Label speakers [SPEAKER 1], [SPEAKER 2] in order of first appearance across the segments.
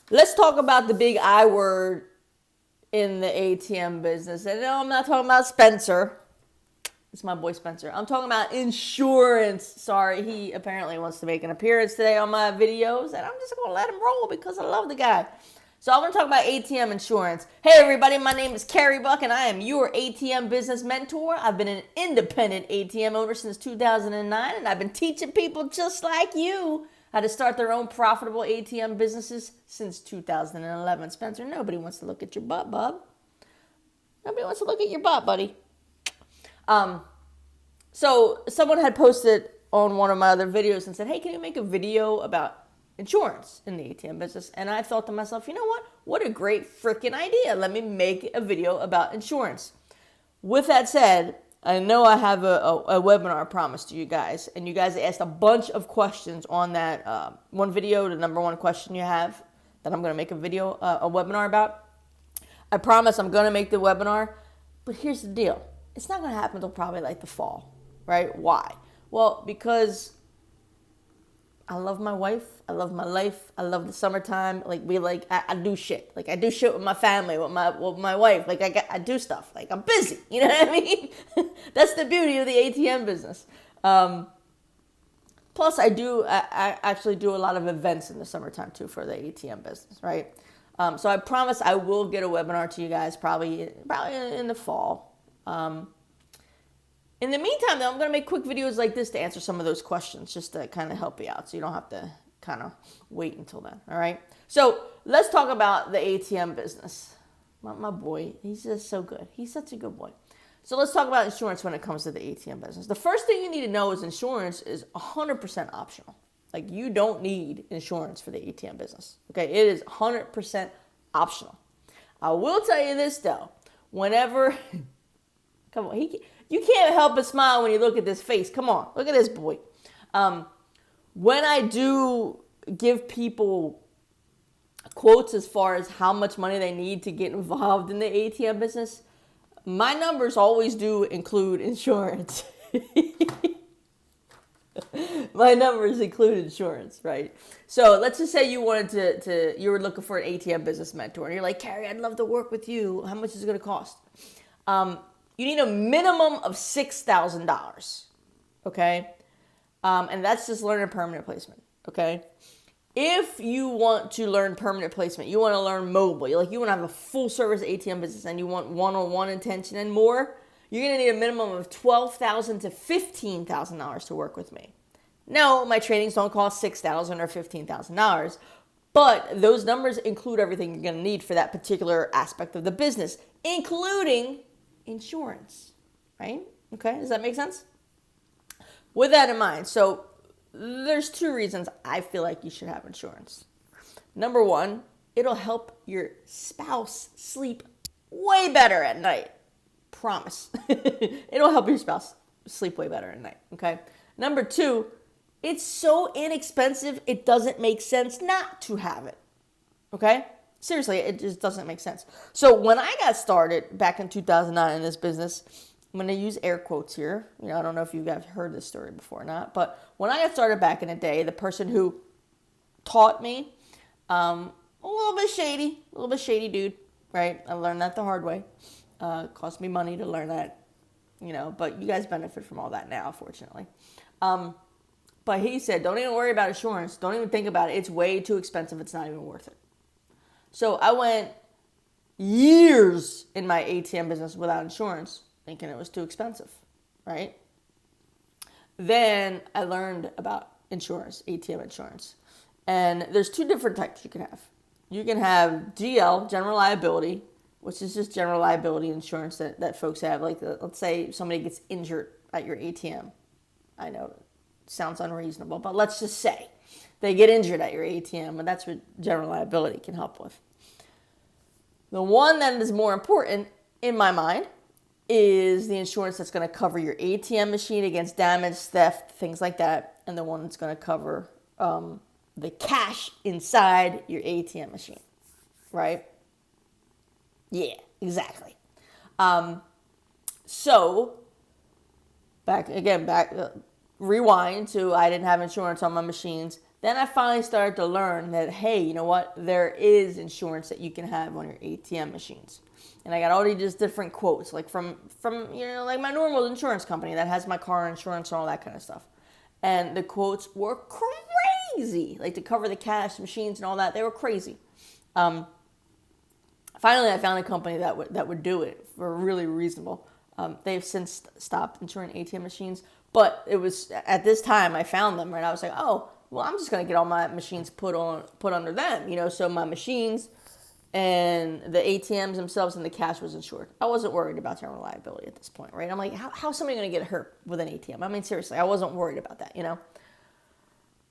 [SPEAKER 1] Let's talk about the big I word in the ATM business. And no, I'm not talking about Spencer. It's my boy Spencer. I'm talking about insurance. Sorry, he apparently wants to make an appearance today on my videos, and I'm just going to let him roll because I love the guy. So I'm going to talk about ATM insurance. Hey everybody, my name is Carey Buck, and I am your ATM business mentor. I've been an independent ATM owner since 2009, and I've been teaching people just like you how to start their own profitable ATM businesses since 2011. Spencer, nobody wants to look at your butt, bub. Nobody wants to look at your butt, buddy. So someone had posted on one of my other videos and said, hey, can you make a video about insurance in the ATM business? And I thought to myself, you know what? What a great freaking idea. Let me make a video about insurance. With that said, I know I have a webinar promised to you guys, and you guys asked a bunch of questions on that one video, the number one question you have that I'm going to make a video, a webinar about. I promise I'm going to make the webinar, but here's the deal. It's not going to happen until probably like the fall, right? Why? Well, because I love my wife. I love my life. I love the summertime. I do shit. Like I do shit with my family, with my wife. Like I do stuff. Like I'm busy. You know what I mean? That's the beauty of the ATM business. Plus, I actually do a lot of events in the summertime too for the ATM business, right? So I promise I will get a webinar to you guys probably in the fall. In the meantime, though, I'm going to make quick videos like this to answer some of those questions, just to kind of help you out, so you don't have to kind of wait until then, all right? So let's talk about the ATM business. My boy, he's just so good. He's such a good boy. So let's talk about insurance when it comes to the ATM business. The first thing you need to know is insurance is 100% optional. Like, you don't need insurance for the ATM business, okay? It is 100% optional. I will tell you this, though. Whenever... Come on, you can't help but smile when you look at this face. Come on, look at this boy. When I do give people quotes as far as how much money they need to get involved in the ATM business, my numbers always do include insurance. My numbers include insurance, right? So let's just say you wanted you were looking for an ATM business mentor, and you're like, Carey, I'd love to work with you. How much is it going to cost? You need a minimum of $6,000, okay? And that's just learning permanent placement, okay? If you want to learn permanent placement, you want to learn mobile, you want to have a full-service ATM business, and you want one-on-one attention and more, you're going to need a minimum of $12,000 to $15,000 to work with me. No, my trainings don't cost $6,000 or $15,000, but those numbers include everything you're going to need for that particular aspect of the business, including insurance, right? Okay, does that make sense? With that in mind, so there's two reasons I feel like you should have insurance. Number one, it'll help your spouse sleep way better at night. Promise. It'll help your spouse sleep way better at night, okay? Number two, it's so inexpensive, it doesn't make sense not to have it, okay? Seriously, it just doesn't make sense. So when I got started back in 2009 in this business, I'm going to use air quotes here. I don't know if you guys heard this story before or not, but when I got started back in the day, the person who taught me, a little bit shady dude, right? I learned that the hard way. It cost me money to learn that, but you guys benefit from all that now, fortunately. But he said, don't even worry about insurance. Don't even think about it. It's way too expensive. It's not even worth it. So I went years in my ATM business without insurance, thinking it was too expensive, right? Then I learned about insurance, ATM insurance. And there's two different types you can have. You can have GL, general liability, which is just general liability insurance that folks have. Like, let's say somebody gets injured at your ATM. I know it sounds unreasonable, but let's just say they get injured at your ATM, and that's what general liability can help with. The one that is more important, in my mind, is the insurance that's going to cover your ATM machine against damage, theft, things like that, and the one that's going to cover the cash inside your ATM machine, right? Yeah, exactly. So, rewind to I didn't have insurance on my machines. Then I finally started to learn that, hey, you know what? There is insurance that you can have on your ATM machines. And I got all these different quotes, like from like my normal insurance company that has my car insurance and all that kind of stuff. And the quotes were crazy, like to cover the cash machines and all that. They were crazy. Finally, I found a company that would do it for really reasonable. They've since stopped insuring ATM machines, but it was at this time I found them, and I was like, oh, well, I'm just gonna get all my machines put under them, so my machines and the ATMs themselves and the cash was insured. I wasn't worried about general liability at this point, right? I'm like, how's somebody gonna get hurt with an ATM? I mean, seriously, I wasn't worried about that,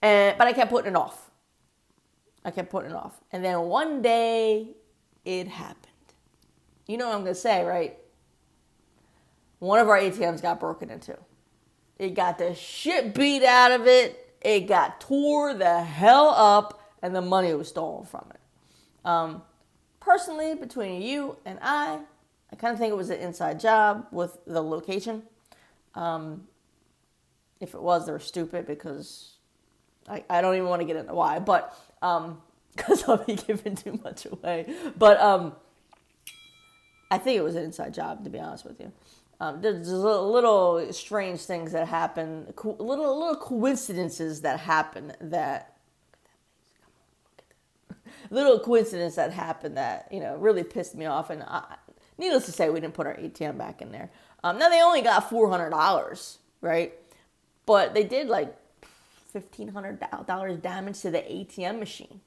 [SPEAKER 1] but I kept putting it off. And then one day it happened. You know what I'm going to say, right? One of our ATMs got broken into. It got the shit beat out of it. It got tore the hell up, and the money was stolen from it. Personally, between you and I kind of think it was an inside job with the location. If it was, they're stupid because I don't even want to get into why, but because I'll be giving too much away. But I think it was an inside job, to be honest with you. There's little strange things that happen, little coincidences that happen that, little coincidence that happened that, really pissed me off. And needless to say, we didn't put our ATM back in there. Now, they only got $400, right? But they did like $1,500 damage to the ATM machine.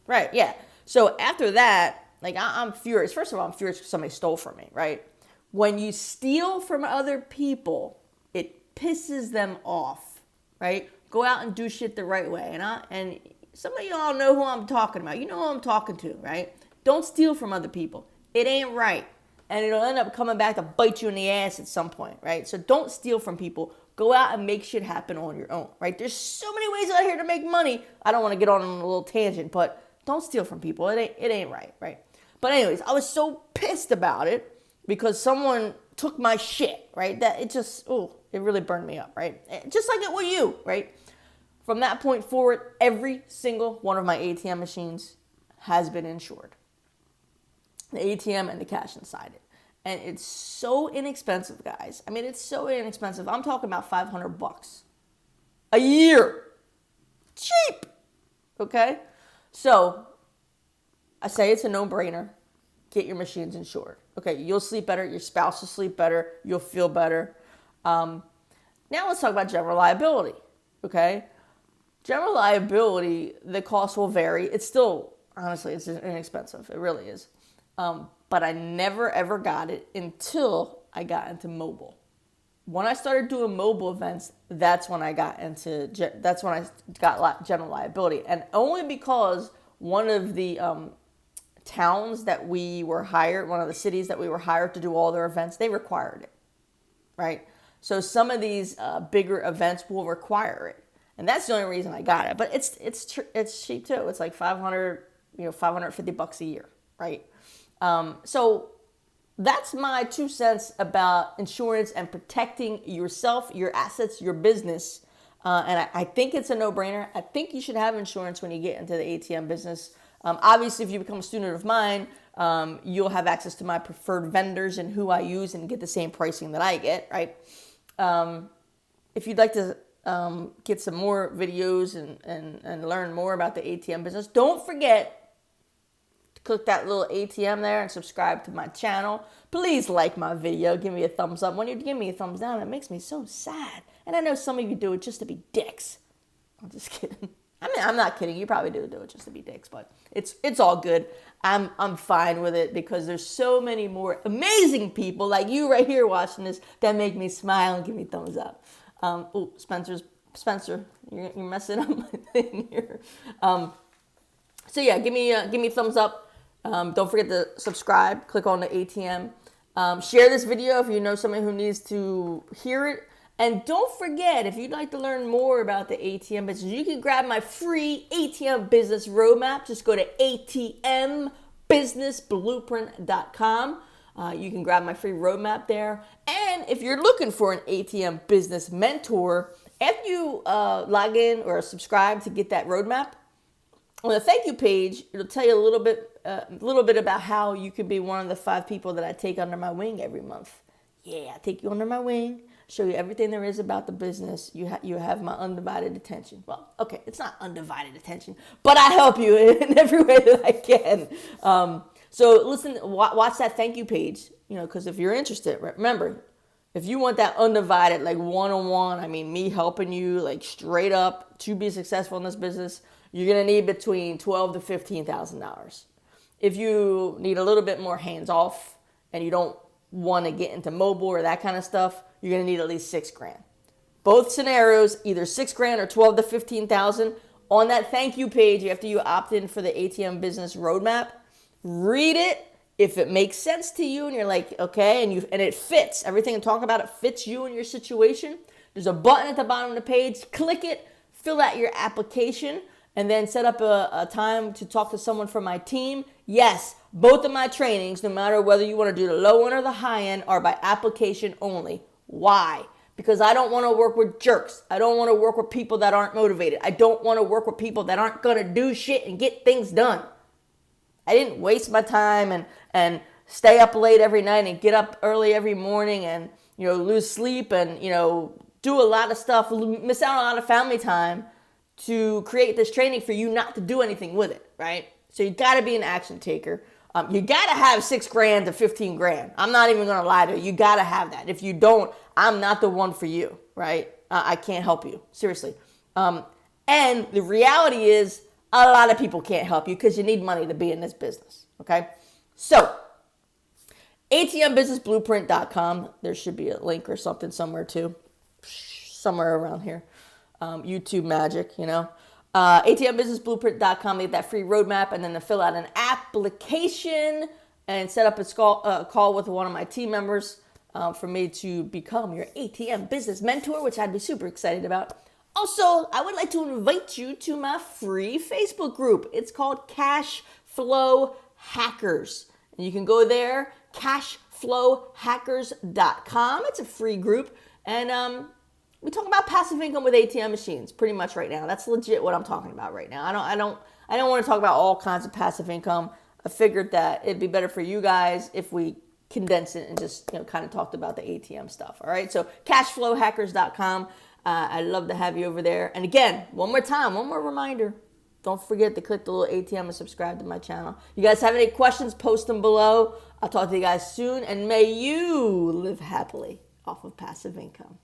[SPEAKER 1] Right, yeah. So after that, like I'm furious. First of all, I'm furious because somebody stole from me, right? When you steal from other people, it pisses them off, right? Go out and do shit the right way. And some of y'all know who I'm talking about. You know who I'm talking to, right? Don't steal from other people. It ain't right. And it'll end up coming back to bite you in the ass at some point, right? So don't steal from people. Go out and make shit happen on your own, right? There's so many ways out here to make money. I don't want to get on a little tangent, but don't steal from people. It ain't right? But anyways, I was so pissed about it because someone took my shit, right? That it really burned me up, right? Just like it with you, right? From that point forward, every single one of my ATM machines has been insured. The ATM and the cash inside it. And it's so inexpensive, guys. I mean, it's so inexpensive. I'm talking about $500 a year. Cheap. Okay? So, I say it's a no-brainer. Get your machines insured. Okay, you'll sleep better. Your spouse will sleep better. You'll feel better. Now let's talk about general liability. Okay? General liability, the cost will vary. It's still, honestly, it's inexpensive. It really is. But I never, ever got it until I got into mobile. When I started doing mobile events, that's when I got general liability. And only because one of the towns that we were hired, one of the cities that we were hired to do all their events, they required it, right? So some of these bigger events will require it. And that's the only reason I got it. But it's cheap too. It's like $550 a year, right? So that's my 2 cents about insurance and protecting yourself, your assets, your business. And I think it's a no-brainer. I think you should have insurance when you get into the ATM business. Obviously, if you become a student of mine, you'll have access to my preferred vendors and who I use and get the same pricing that I get, right? If you'd like to get some more videos and learn more about the ATM business, don't forget to click that little ATM there and subscribe to my channel. Please like my video. Give me a thumbs up. When you give me a thumbs down, it makes me so sad. And I know some of you do it just to be dicks. I'm just kidding. I mean, I'm not kidding. You probably do it just to be dicks, but it's all good. I'm fine with it because there's so many more amazing people like you right here watching this that make me smile and give me thumbs up. Spencer, you're messing up my thing here. So yeah, give me a thumbs up. Don't forget to subscribe. Click on the ATM. Share this video if you know somebody who needs to hear it. And don't forget, if you'd like to learn more about the ATM business, you can grab my free ATM business roadmap. Just go to atmbusinessblueprint.com. You can grab my free roadmap there. And if you're looking for an ATM business mentor, After you log in or subscribe to get that roadmap, on the thank you page, it'll tell you a little bit about how you can be one of the 5 people that I take under my wing every month. Yeah, I take you under my wing, show you everything there is about the business. You have my undivided attention. Well, okay, it's not undivided attention, but I help you in every way that I can. So listen, watch that thank you page, because if you're interested, remember, if you want that undivided, like one-on-one, I mean, me helping you like straight up to be successful in this business, you're going to need between $12,000 to $15,000. If you need a little bit more hands-off and you don't want to get into mobile or that kind of stuff, you're going to need at least $6,000. Both scenarios, either $6,000 or $12,000 to $15,000. On that thank you page, after you opt in for the ATM Business Roadmap, read it. If it makes sense to you and you're like, okay, and it fits, everything I'm talking about, it fits you and your situation, there's a button at the bottom of the page. Click it, fill out your application, and then set up a time to talk to someone from my team. Yes, both of my trainings, no matter whether you want to do the low end or the high end, are by application only. Why? Because I don't want to work with jerks. I don't want to work with people that aren't motivated. I don't want to work with people that aren't going to do shit and get things done. I didn't waste my time and stay up late every night and get up early every morning and, lose sleep and, do a lot of stuff, miss out on a lot of family time to create this training for you not to do anything with it, right? So you got to be an action taker. You got to have $6,000 to $15,000. I'm not even going to lie to you. You got to have that. If you don't, I'm not the one for you, right? I can't help you, seriously. And the reality is, a lot of people can't help you because you need money to be in this business, okay? So, atmbusinessblueprint.com. There should be a link or something somewhere too. Somewhere around here. YouTube magic, atmbusinessblueprint.com. Get that free roadmap and then to fill out an application and set up a call with one of my team members for me to become your ATM business mentor, which I'd be super excited about. Also, I would like to invite you to my free Facebook group. It's called Cash Flow Hackers. And you can go there, cashflowhackers.com. It's a free group. And we talk about passive income with ATM machines pretty much right now. That's legit what I'm talking about right now. I don't want to talk about all kinds of passive income. I figured that it'd be better for you guys if we condense it and just kind of talked about the ATM stuff. All right, so cashflowhackers.com. I'd love to have you over there. And again, one more reminder. Don't forget to click the little ATM and subscribe to my channel. You guys have any questions, post them below. I'll talk to you guys soon. And may you live happily off of passive income.